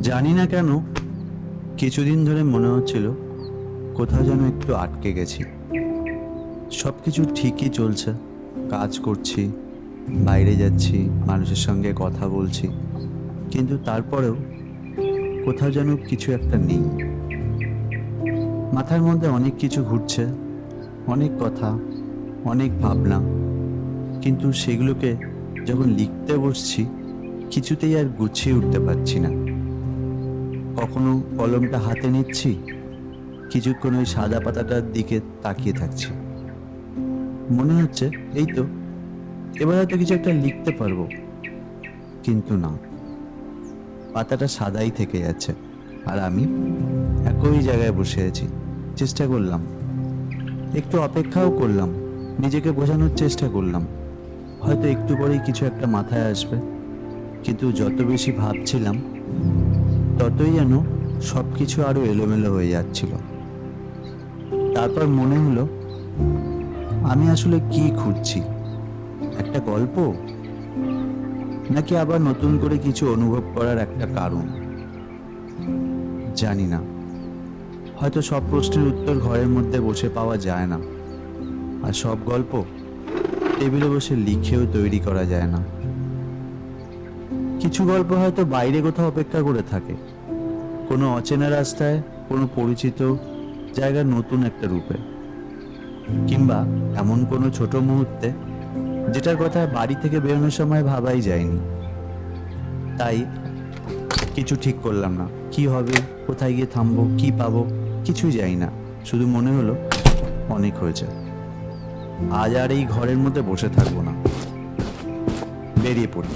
জানি না কেন কিছুদিন ধরে মনে হচ্ছিল কোথাও যেন একটু আটকে গেছি। সব কিছু ঠিকই চলছে, কাজ করছি, বাইরে যাচ্ছি, মানুষের সঙ্গে কথা বলছি, কিন্তু তারপরেও কোথাও যেন কিছু একটা নেই। মাথার মধ্যে অনেক কিছু ঘুরছে, অনেক কথা, অনেক ভাবনা, কিন্তু সেগুলোকে যখন লিখতে বসছি কিছুতেই আর গুছিয়ে উঠতে পারছি না। কখনো কলমটা হাতে নিচ্ছি, কিছুক্ষণ ওই সাদা পাতাটার দিকে তাকিয়ে থাকছি, মনে হচ্ছে এই তো এবার হয়তো কিছু একটা লিখতে পারবো, কিন্তু না, পাতাটা সাদাই থেকে যাচ্ছে আর আমি একই জায়গায় বসে আছি। চেষ্টা করলাম, একটু অপেক্ষাও করলাম, নিজেকে বোঝানোর চেষ্টা করলাম হয়তো একটু পরেই কিছু একটা মাথায় আসবে, কিন্তু যত বেশি ভাবছিলাম ততই যেন সব কিছু আরো এলোমেলো হয়ে যাচ্ছিল। তারপর মনে হলো আমি আসলে কি খুঁজছি, একটা গল্প, নাকি আবার নতুন করে কিছু অনুভব করার একটা কারণ। জানি না, হয়তো সব প্রশ্নের উত্তর ঘরের মধ্যে বসে পাওয়া যায় না, আর সব গল্প টেবিলে বসে লিখেও তৈরি করা যায় না। কিছু গল্প হয়তো বাইরে কোথাও অপেক্ষা করে থাকে, কোনো অচেনা রাস্তায়, কোনো পরিচিত জায়গার নতুন একটা রূপে, কিংবা এমন কোনো ছোট মুহূর্তে যেটার কথা বাড়ি থেকে বেরোনোর সময় ভাবাই যায়নি। তাই কিছু ঠিক করলাম না, কি হবে, কোথায় গিয়ে থামবো, কি পাবো, কিছুই জানি না। শুধু মনে হলো অনেক হয়েছে, আজ আর এই ঘরের মধ্যে বসে থাকবো না, বেরিয়ে পড়ি।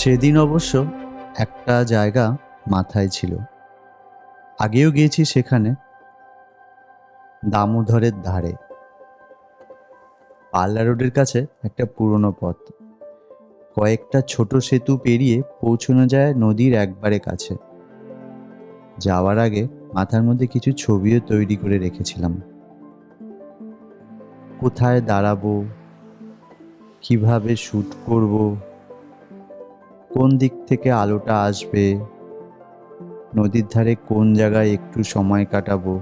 সেদিন অবশ্য একটা জায়গা মাথায় ছিল, আগেও গিয়েছি সেখানে, দামোদরের ধারে, পাল্লা রোডের কাছে একটা পুরনো পথ, কয়েকটা ছোট সেতু পেরিয়ে পৌঁছানো যায় নদীর একবারে কাছে। যাওয়ার আগে মাথার মধ্যে কিছু ছবিও তৈরি করে রেখেছিলাম, কোথায় দাঁড়াবো, কিভাবে শ্যুট করব, কোন দিক থেকে আলোটা আসবে, নদীর ধারে কোন জায়গায় একটু সময় কাটাবো,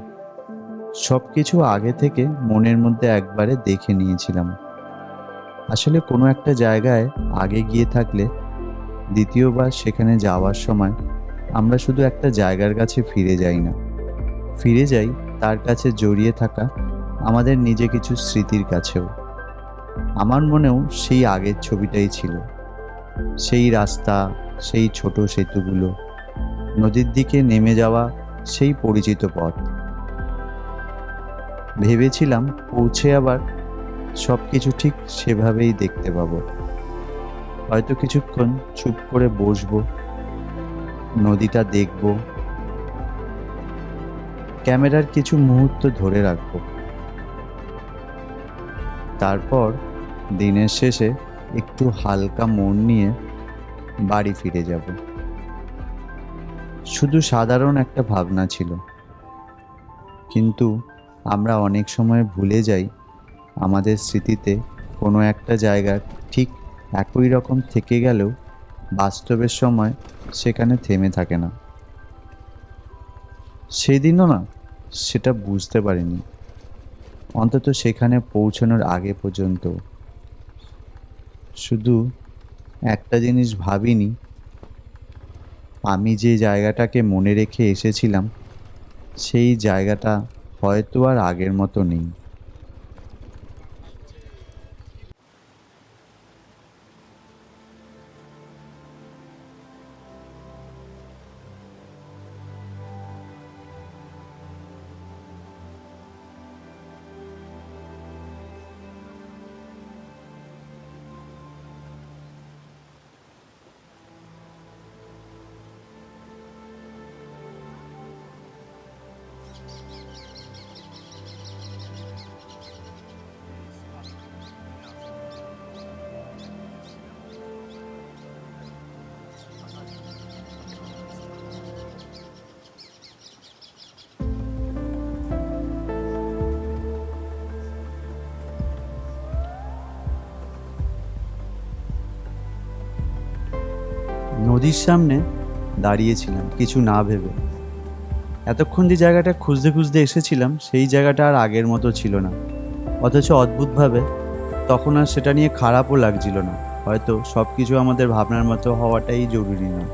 সব কিছু আগে থেকে মনের মধ্যে একবারে দেখে নিয়েছিলাম। আসলে কোনো একটা জায়গায় আগে গিয়ে থাকলে দ্বিতীয়বার সেখানে যাওয়ার সময় আমরা শুধু একটা জায়গার কাছে ফিরে যাই না, ফিরে যাই তার কাছে জড়িয়ে থাকা আমাদের নিজে কিছু স্মৃতির কাছেও। আমার মনেও সেই আগের ছবিটাই ছিল, সেই রাস্তা, সেই ছোট সেতুগুলো, নদীর দিকে নেমে যাওয়া সেই পরিচিত পথ। ভেবেছিলাম পৌঁছে আবার সব কিছু ঠিক সেভাবেই দেখতে পাবো। হয়তো কিছুক্ষণ চুপ করে বসবো, নদীটা দেখব, ক্যামেরার কিছু মুহূর্ত ধরে রাখবো। তারপর দিনের শেষে একটু হালকা মন নিয়ে বাড়ি ফিরে যাব। শুধু সাধারণ একটা ভাবনা ছিল, কিন্তু আমরা অনেক সময় ভুলে যাই আমাদের স্মৃতিতে কোনো একটা জায়গা ঠিক একই রকম থেকে গেলেও বাস্তবের সময় সেখানে থেমে থাকে না। সেদিনও না সেটা বুঝতে পারিনি, অন্তত সেখানে পৌঁছানোর আগে পর্যন্ত। শুধু একটা জিনিস ভাবিনি, আমি যে জায়গাটাকে মনে রেখে এসেছিলাম সেই জায়গাটা হয়তো আর আগের মতো নেই। নদীর সামনে দাঁড়িয়েছিলাম কিছু না ভেবে। এতক্ষণ যে জায়গাটা খুঁজতে খুঁজতে এসেছিলাম সেই জায়গাটা আর আগের মতো ছিল না, অথচ অদ্ভুতভাবে তখন আর সেটা নিয়ে খারাপও লাগছিল না। হয়তো সব কিছু আমাদের ভাবনার মতো হওয়াটাই জরুরি না।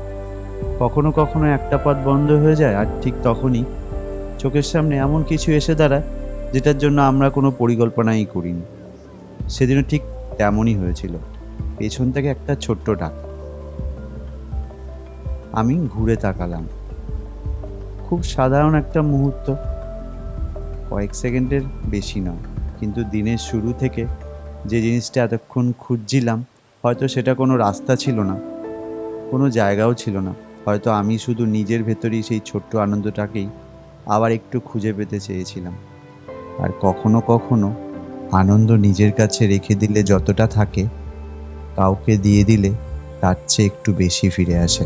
কখনো কখনো একটা পথ বন্ধ হয়ে যায়, আর ঠিক তখনই চোখের সামনে এমন কিছু এসে দাঁড়ায় যেটার জন্য আমরা কোনো পরিকল্পনাই করিনি। সেদিনও ঠিক তেমনই হয়েছিল। পেছন থেকে একটা ছোট্ট ডাক। আমি ঘুরে তাকালাম। খুব সাধারণ একটা মুহূর্ত, কয়েক সেকেন্ডের বেশি নয়, কিন্তু দিনের শুরু থেকে যে জিনিসটা এতক্ষণ খুঁজছিলাম, হয়তো সেটা কোনো রাস্তা ছিল না, কোনো জায়গাও ছিল না। হয়তো আমি শুধু নিজের ভেতরেই সেই ছোট্ট আনন্দটাকেই আবার একটু খুঁজে পেতে চেয়েছিলাম। আর কখনো কখনো আনন্দ নিজের কাছে রেখে দিলে যতটা থাকে, কাউকে দিয়ে দিলে তার চেয়ে একটু বেশি ফিরে আসে।